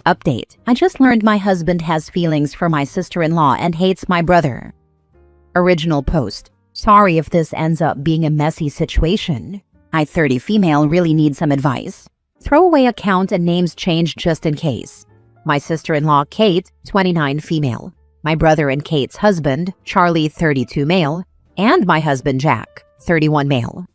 Update: I just learned my husband has feelings for my sister-in-law and hates my brother. Original post: sorry if this ends up being a messy situation. I 30 female really need some advice. Throwaway account and names changed just in case. My sister-in-law Kate, 29 female. My brother and Kate's husband, Charlie, 32 male. And my husband Jack, 31 male.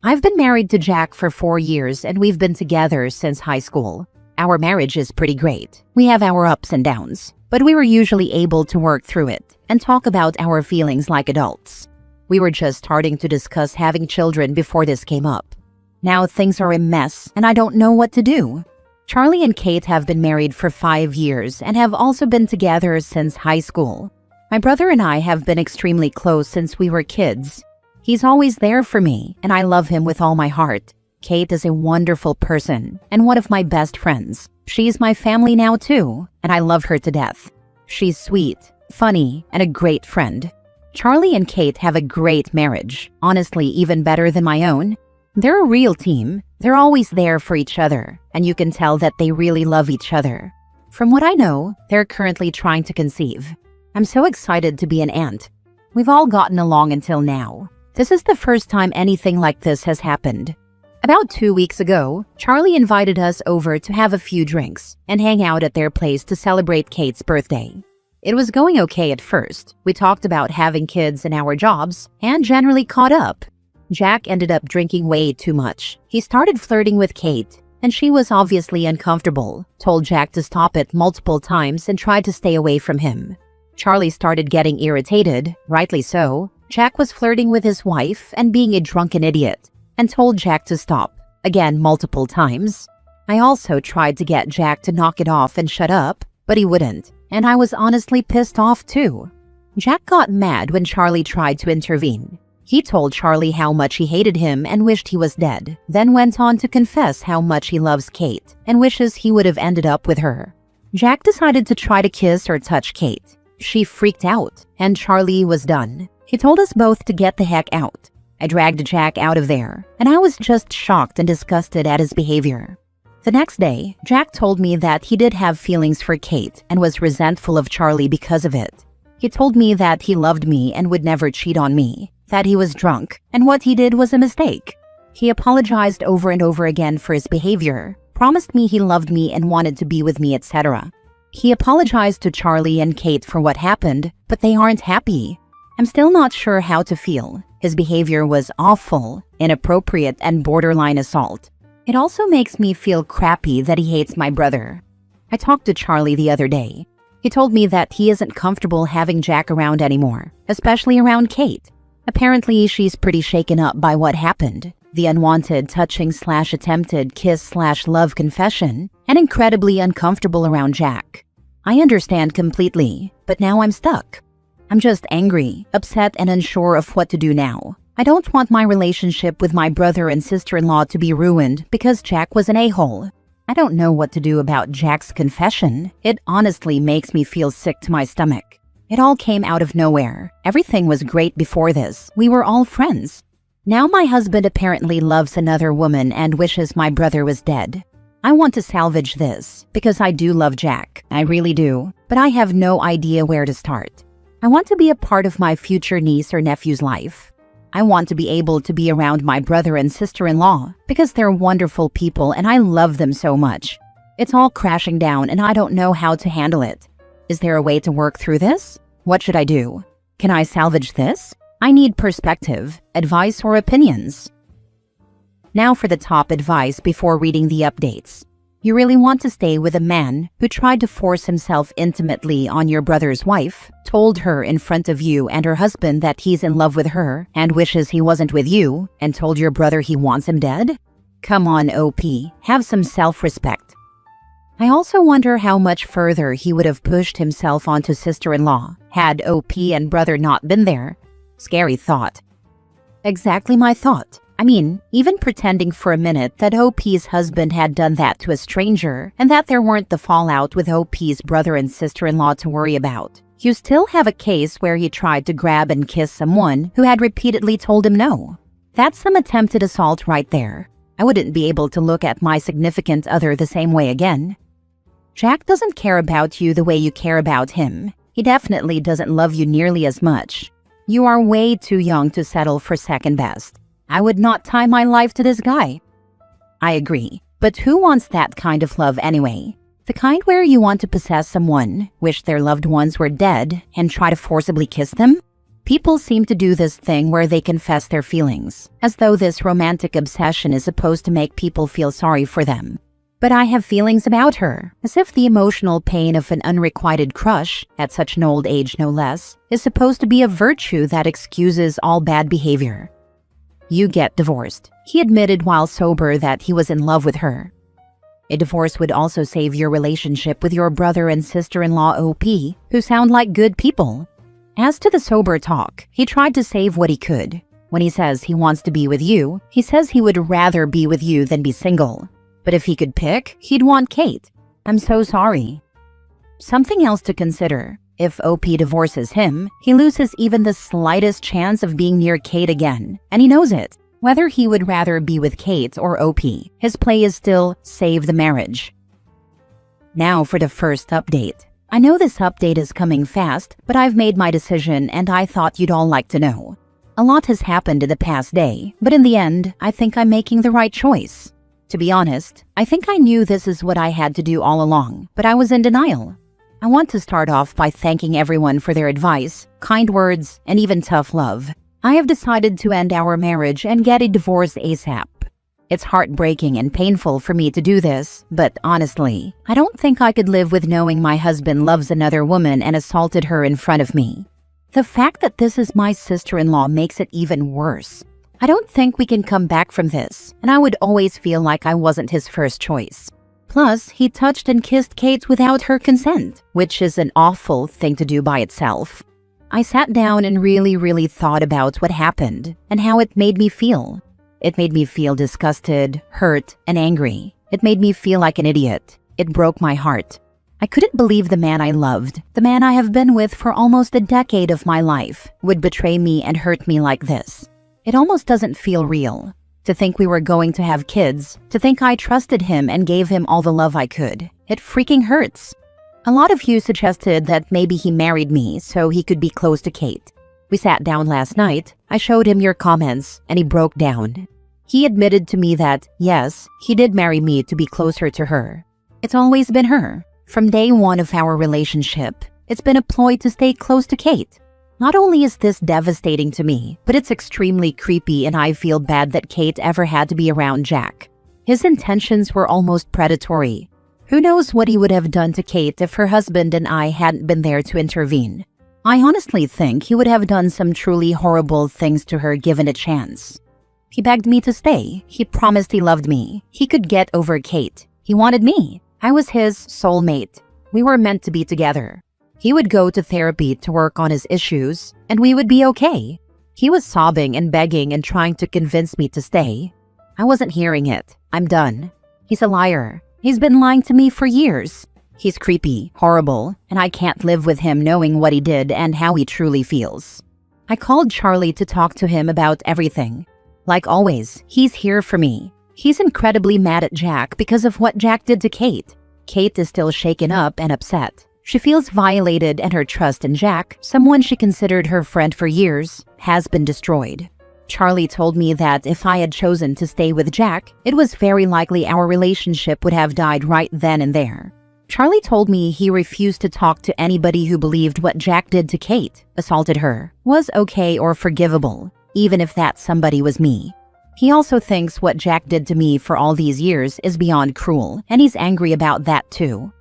I've been married to Jack for 4 years and we've been together since high school. Our marriage is pretty great. We have our ups and downs, but we were usually able to work through it and talk about our feelings like adults. We were just starting to discuss having children before this came up. Now things are a mess and I don't know what to do. Charlie and Kate have been married for 5 years and have also been together since high school. My brother and I have been extremely close since we were kids. He's always there for me and I love him with all my heart. Kate is a wonderful person and one of my best friends. She's my family now too, and I love her to death. She's sweet, funny, and a great friend. Charlie and Kate have a great marriage, honestly even better than my own. They're a real team. They're always there for each other, and you can tell that they really love each other. From what I know, they're currently trying to conceive. I'm so excited to be an aunt. We've all gotten along until now. This is the first time anything like this has happened. About 2 weeks ago, Charlie invited us over to have a few drinks and hang out at their place to celebrate Kate's birthday. It was going okay at first. We talked about having kids and our jobs and generally caught up. Jack ended up drinking way too much. He started flirting with Kate, and she was obviously uncomfortable, told Jack to stop it multiple times and tried to stay away from him. Charlie started getting irritated, rightly so. Jack was flirting with his wife and being a drunken idiot, and told Jack to stop, again multiple times. I also tried to get Jack to knock it off and shut up, but he wouldn't, and I was honestly pissed off too. Jack got mad when Charlie tried to intervene. He told Charlie how much he hated him and wished he was dead, then went on to confess how much he loves Kate and wishes he would have ended up with her. Jack decided to try to kiss or touch Kate. She freaked out, and Charlie was done. He told us both to get the heck out. I dragged Jack out of there, and I was just shocked and disgusted at his behavior. The next day, Jack told me that he did have feelings for Kate and was resentful of Charlie because of it. He told me that he loved me and would never cheat on me, that he was drunk, and what he did was a mistake. He apologized over and over again for his behavior, promised me he loved me and wanted to be with me, etc. He apologized to Charlie and Kate for what happened, but they aren't happy. I'm still not sure how to feel. His behavior was awful, inappropriate, and borderline assault. It also makes me feel crappy that he hates my brother. I talked to Charlie the other day. He told me that he isn't comfortable having Jack around anymore, especially around Kate. Apparently, she's pretty shaken up by what happened. The unwanted touching/attempted kiss/love confession, and incredibly uncomfortable around Jack. I understand completely, but now I'm stuck. I'm just angry, upset, and unsure of what to do now. I don't want my relationship with my brother and sister-in-law to be ruined because Jack was an a-hole. I don't know what to do about Jack's confession. It honestly makes me feel sick to my stomach. It all came out of nowhere. Everything was great before this. We were all friends. Now my husband apparently loves another woman and wishes my brother was dead. I want to salvage this because I do love Jack. I really do. But I have no idea where to start. I want to be a part of my future niece or nephew's life. I want to be able to be around my brother and sister-in-law because they're wonderful people and I love them so much. It's all crashing down and I don't know how to handle it. Is there a way to work through this? What should I do? Can I salvage this? I need perspective, advice, or opinions. Now for the top advice before reading the updates. You really want to stay with a man who tried to force himself intimately on your brother's wife, told her in front of you and her husband that he's in love with her and wishes he wasn't with you, and told your brother he wants him dead? Come on, OP, have some self-respect. I also wonder how much further he would have pushed himself onto sister-in-law had OP and brother not been there. Scary thought. Exactly my thought. I mean, even pretending for a minute that OP's husband had done that to a stranger and that there weren't the fallout with OP's brother and sister-in-law to worry about. You still have a case where he tried to grab and kiss someone who had repeatedly told him no. That's some attempted assault right there. I wouldn't be able to look at my significant other the same way again. Jack doesn't care about you the way you care about him. He definitely doesn't love you nearly as much. You are way too young to settle for second best. I would not tie my life to this guy. I agree, but who wants that kind of love anyway? The kind where you want to possess someone, wish their loved ones were dead, and try to forcibly kiss them? People seem to do this thing where they confess their feelings, as though this romantic obsession is supposed to make people feel sorry for them. But I have feelings about her, as if the emotional pain of an unrequited crush, at such an old age no less, is supposed to be a virtue that excuses all bad behavior. You get divorced. He admitted while sober that he was in love with her. A divorce would also save your relationship with your brother and sister-in-law OP, who sound like good people. As to the sober talk, he tried to save what he could. When he says he wants to be with you, he says he would rather be with you than be single. But if he could pick, he'd want Kate. I'm so sorry. Something else to consider. If OP divorces him, he loses even the slightest chance of being near Kate again, and he knows it. Whether he would rather be with Kate or OP, his play is still save the marriage. Now for the first update. I know this update is coming fast, but I've made my decision and I thought you'd all like to know. A lot has happened in the past day, but in the end, I think I'm making the right choice. To be honest, I think I knew this is what I had to do all along, but I was in denial. I want to start off by thanking everyone for their advice, kind words, and even tough love. I have decided to end our marriage and get a divorce ASAP. It's heartbreaking and painful for me to do this, but honestly, I don't think I could live with knowing my husband loves another woman and assaulted her in front of me. The fact that this is my sister-in-law makes it even worse. I don't think we can come back from this, and I would always feel like I wasn't his first choice. Plus, he touched and kissed Kate without her consent, which is an awful thing to do by itself. I sat down and really thought about what happened and how it made me feel. It made me feel disgusted, hurt, and angry. It made me feel like an idiot. It broke my heart. I couldn't believe the man I loved, the man I have been with for almost a decade of my life, would betray me and hurt me like this. It almost doesn't feel real. To think we were going to have kids, to think I trusted him and gave him all the love I could. It freaking hurts. A lot of you suggested that maybe he married me so he could be close to Kate. We sat down last night, I showed him your comments, and he broke down. He admitted to me that, yes, he did marry me to be closer to her. It's always been her. From day one of our relationship, it's been a ploy to stay close to Kate. Not only is this devastating to me, but it's extremely creepy and I feel bad that Kate ever had to be around Jack. His intentions were almost predatory. Who knows what he would have done to Kate if her husband and I hadn't been there to intervene. I honestly think he would have done some truly horrible things to her given a chance. He begged me to stay. He promised he loved me. He could get over Kate. He wanted me. I was his soulmate. We were meant to be together. He would go to therapy to work on his issues, and we would be okay. He was sobbing and begging and trying to convince me to stay. I wasn't hearing it. I'm done. He's a liar. He's been lying to me for years. He's creepy, horrible, and I can't live with him knowing what he did and how he truly feels. I called Charlie to talk to him about everything. Like always, he's here for me. He's incredibly mad at Jack because of what Jack did to Kate. Kate is still shaken up and upset. She feels violated and her trust in Jack, someone she considered her friend for years, has been destroyed. Charlie told me that if I had chosen to stay with Jack, it was very likely our relationship would have died right then and there. Charlie told me he refused to talk to anybody who believed what Jack did to Kate, assaulted her, was okay or forgivable, even if that somebody was me. He also thinks what Jack did to me for all these years is beyond cruel, and he's angry about that too.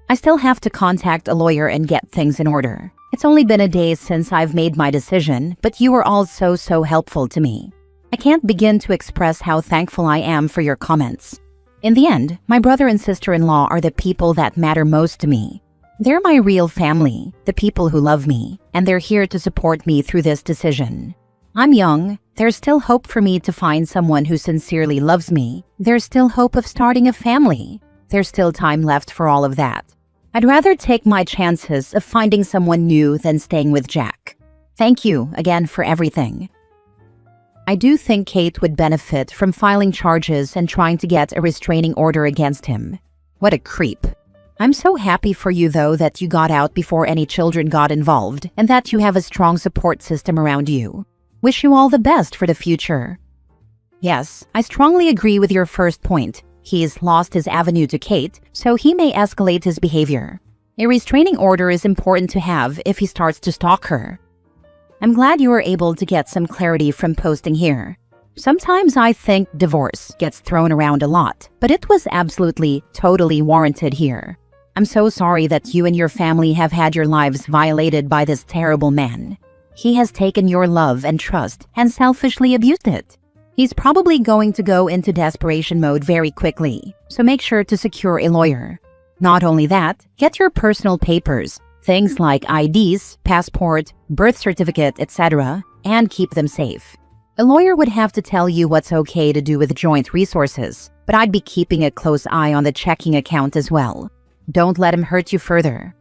I still have to contact a lawyer and get things in order. It's only been a day since I've made my decision, but you were all so helpful to me. I can't begin to express how thankful I am for your comments. In the end, my brother and sister-in-law are the people that matter most to me. They're my real family, the people who love me, and they're here to support me through this decision. I'm young. There's still hope for me to find someone who sincerely loves me. There's still hope of starting a family. There's still time left for all of that. I'd rather take my chances of finding someone new than staying with Jack. Thank you again for everything. I do think Kate would benefit from filing charges and trying to get a restraining order against him. What a creep. I'm so happy for you though that you got out before any children got involved and that you have a strong support system around you. Wish you all the best for the future. Yes, I strongly agree with your first point. He's lost his avenue to Kate, so he may escalate his behavior. A restraining order is important to have if he starts to stalk her. I'm glad you were able to get some clarity from posting here. Sometimes I think divorce gets thrown around a lot, but it was absolutely, totally warranted here. I'm so sorry that you and your family have had your lives violated by this terrible man. He has taken your love and trust and selfishly abused it. He's probably going to go into desperation mode very quickly, so make sure to secure a lawyer. Not only that, get your personal papers, things like IDs, passport, birth certificate, etc., and keep them safe. A lawyer would have to tell you what's okay to do with joint resources, but I'd be keeping a close eye on the checking account as well. Don't let him hurt you further.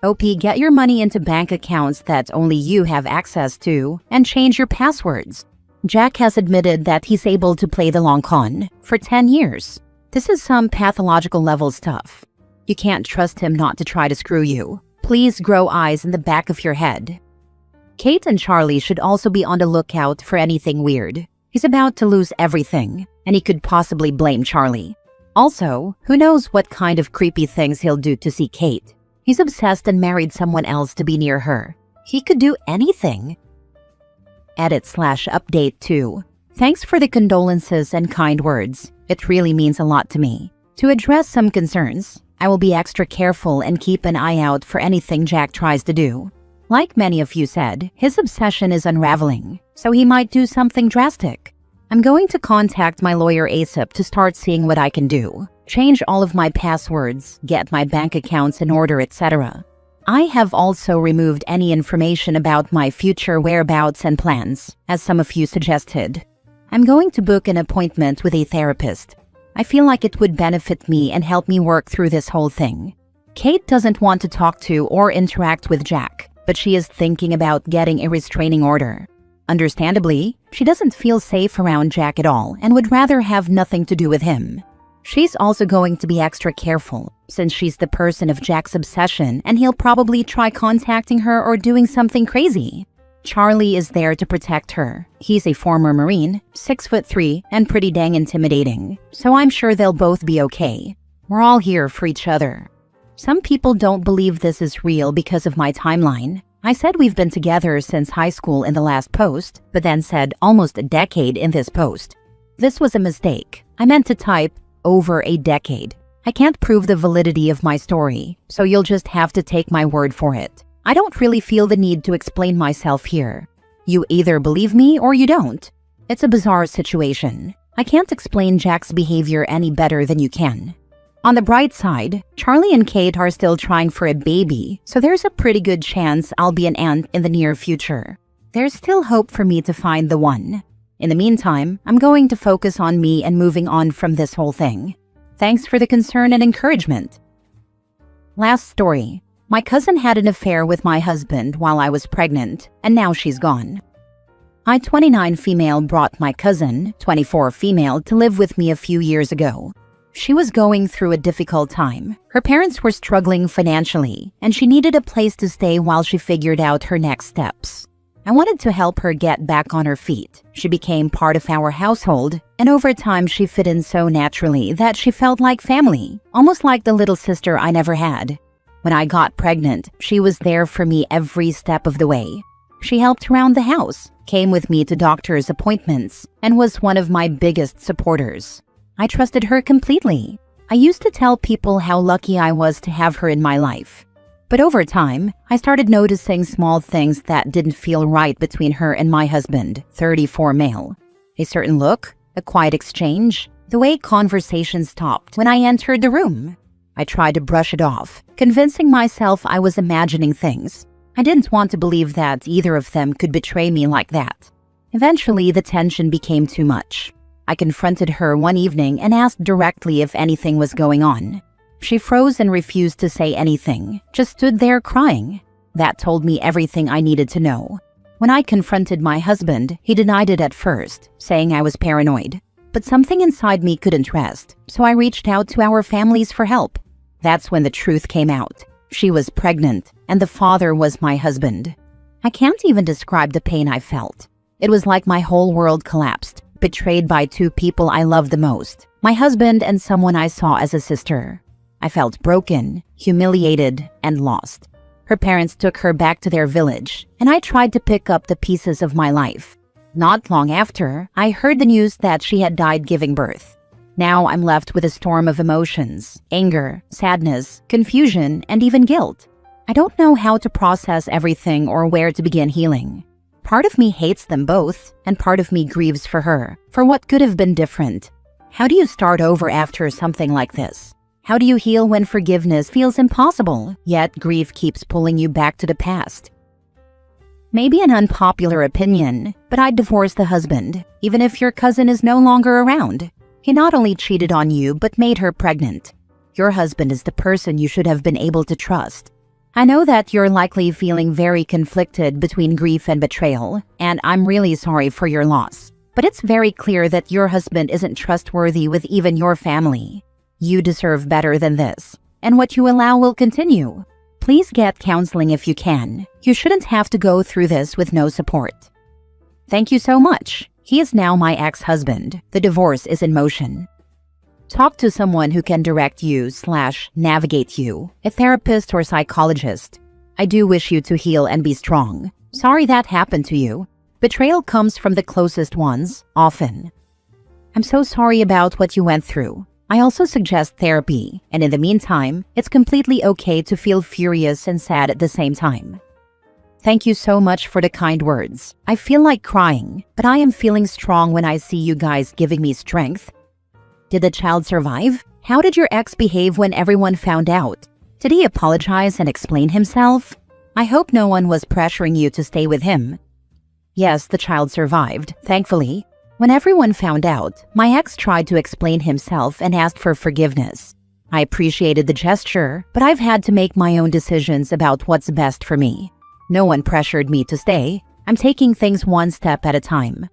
OP, get your money into bank accounts that only you have access to and change your passwords. Jack has admitted that he's able to play the long con for 10 years. This is some pathological level stuff. You can't trust him not to try to screw you. Please grow eyes in the back of your head. Kate and Charlie should also be on the lookout for anything weird. He's about to lose everything, and he could possibly blame Charlie. Also, who knows what kind of creepy things he'll do to see Kate. He's obsessed and married someone else to be near her. He could do anything. Edit/update 2. Thanks for the condolences and kind words. It really means a lot to me. To address some concerns, I will be extra careful and keep an eye out for anything Jack tries to do. Like many of you said, his obsession is unraveling, so he might do something drastic. I'm going to contact my lawyer ASAP to start seeing what I can do. Change all of my passwords, get my bank accounts in order, etc. I have also removed any information about my future whereabouts and plans, as some of you suggested. I'm going to book an appointment with a therapist. I feel like it would benefit me and help me work through this whole thing. Kate doesn't want to talk to or interact with Jack, but she is thinking about getting a restraining order. Understandably, she doesn't feel safe around Jack at all and would rather have nothing to do with him. She's also going to be extra careful, since she's the person of Jack's obsession and he'll probably try contacting her or doing something crazy. Charlie is there to protect her. He's a former Marine, 6'3", and pretty dang intimidating, so I'm sure they'll both be okay. We're all here for each other. Some people don't believe this is real because of my timeline. I said we've been together since high school in the last post, but then said almost a decade in this post. This was a mistake. I meant to type over a decade. I can't prove the validity of my story, so you'll just have to take my word for it. I don't really feel the need to explain myself here. You either believe me or you don't. It's a bizarre situation. I can't explain Jack's behavior any better than you can. On the bright side, Charlie and Kate are still trying for a baby, so there's a pretty good chance I'll be an aunt in the near future. There's still hope for me to find the one. In the meantime, I'm going to focus on me and moving on from this whole thing. Thanks for the concern and encouragement. Last story. My cousin had an affair with my husband while I was pregnant, and now she's gone. I, 29 female, brought my cousin, 24 female, to live with me a few years ago. She was going through a difficult time. Her parents were struggling financially, and she needed a place to stay while she figured out her next steps. I wanted to help her get back on her feet. She became part of our household, and over time she fit in so naturally that she felt like family, almost like the little sister I never had. When I got pregnant, she was there for me every step of the way. She helped around the house, came with me to doctor's appointments, and was one of my biggest supporters. I trusted her completely. I used to tell people how lucky I was to have her in my life. But over time, I started noticing small things that didn't feel right between her and my husband, 34 male. A certain look, a quiet exchange, the way conversation stopped when I entered the room. I tried to brush it off, convincing myself I was imagining things. I didn't want to believe that either of them could betray me like that. Eventually, the tension became too much. I confronted her one evening and asked directly if anything was going on. She froze and refused to say anything, just stood there crying. That told me everything I needed to know. When I confronted my husband, he denied it at first, saying I was paranoid. But something inside me couldn't rest, so I reached out to our families for help. That's when the truth came out. She was pregnant, and the father was my husband. I can't even describe the pain I felt. It was like my whole world collapsed, betrayed by two people I loved the most, my husband and someone I saw as a sister. I felt broken, humiliated, and lost. Her parents took her back to their village, and I tried to pick up the pieces of my life. Not long after, I heard the news that she had died giving birth. Now I'm left with a storm of emotions, anger, sadness, confusion, and even guilt. I don't know how to process everything or where to begin healing. Part of me hates them both, and part of me grieves for her, for what could have been different. How do you start over after something like this? How do you heal when forgiveness feels impossible, yet grief keeps pulling you back to the past? Maybe an unpopular opinion, but I'd divorce the husband, even if your cousin is no longer around. He not only cheated on you, but made her pregnant. Your husband is the person you should have been able to trust. I know that you're likely feeling very conflicted between grief and betrayal, and I'm really sorry for your loss. But it's very clear that your husband isn't trustworthy with even your family. You deserve better than this, and what you allow will continue. Please get counseling if you can. You shouldn't have to go through this with no support. Thank you so much. He is now my ex-husband. The divorce is in motion. Talk to someone who can direct you/navigate you, a therapist or psychologist. I do wish you to heal and be strong. Sorry that happened to you. Betrayal comes from the closest ones, often. I'm so sorry about what you went through. I also suggest therapy, and in the meantime, it's completely okay to feel furious and sad at the same time. Thank you so much for the kind words. I feel like crying, but I am feeling strong when I see you guys giving me strength. Did the child survive? How did your ex behave when everyone found out? Did he apologize and explain himself? I hope no one was pressuring you to stay with him. Yes, the child survived, thankfully. When everyone found out, my ex tried to explain himself and asked for forgiveness. I appreciated the gesture, but I've had to make my own decisions about what's best for me. No one pressured me to stay. I'm taking things one step at a time.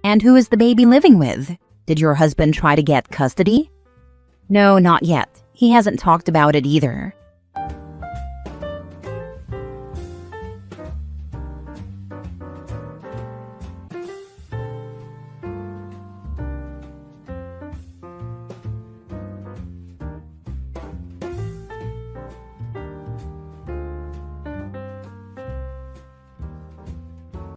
And who is the baby living with? Did your husband try to get custody? No, not yet. He hasn't talked about it either.